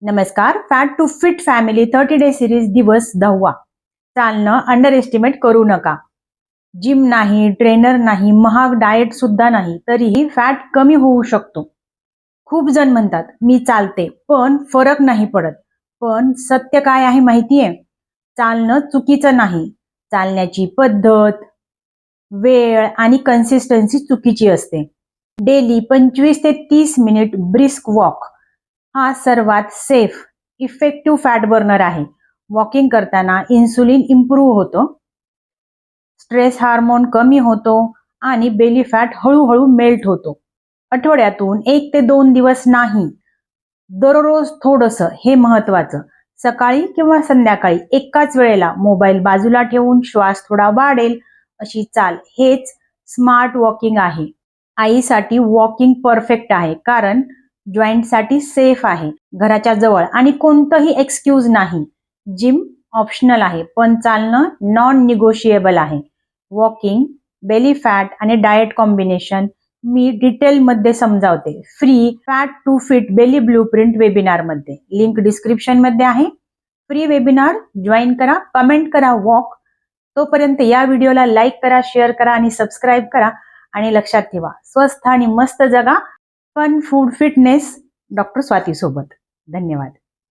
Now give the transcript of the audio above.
नमस्कार. Fat to fit family 30 day series दिवस 10वा. चालणं अंडर एस्टिमेट करू नका. जिम नाही, ट्रेनर नाही, महाग डाएट सुद्धा नाही, तरीही फॅट कमी होऊ शकतो. खूप जण म्हणतात मी चालते पण फरक नाही पडत. पण सत्य काय आहे माहितीये? चालणं चुकीचं नाही. चालण्याची पद्धत, वेळ आणि कन्सिस्टन्सी चुकीची असते. डेली 25 ते 30 मिनिट ब्रिस्क वॉक हा सर्वात सेफ, इफेक्टिव्ह फॅट बर्नर आहे. वॉकिंग करताना इन्सुलिन इम्प्रूव्ह होतो, स्ट्रेस हार्मोन कमी होतो आणि बेली फॅट हळूहळू मेल्ट होतो. आठवड्यातून 1 ते 2 दिवस नाही, दररोज थोडंसं, हे महत्वाचं. सकाळी किंवा संध्याकाळी एकाच वेळेला मोबाईल बाजूला ठेवून श्वास थोडा वाढेल अशी चाल, हेच स्मार्ट वॉकिंग आहे. आईसाठी वॉकिंग परफेक्ट आहे कारण जॉईंटसाठी सेफ आहे, घराच्या जवळ आणि कोणतंही एक्सक्यूज नाही. जिम ऑप्शनल आहे पण चालणं नॉन निगोशिएबल आहे. वॉकिंग, बेली फॅट आणि डाएट कॉम्बिनेशन मी डिटेलमध्ये समजावते free fat to fit belly blueprint वेबिनारमध्ये. लिंक डिस्क्रिप्शन मध्ये आहे. फ्री वेबिनार जॉईन करा, कमेंट करा वॉक. तोपर्यंत या व्हिडिओला लाईक करा, शेअर करा आणि सबस्क्राईब करा. आणि लक्षात ठेवा, स्वस्थ आणि मस्त जगा. Fun food fitness doctor Swati सोबत. धन्यवाद.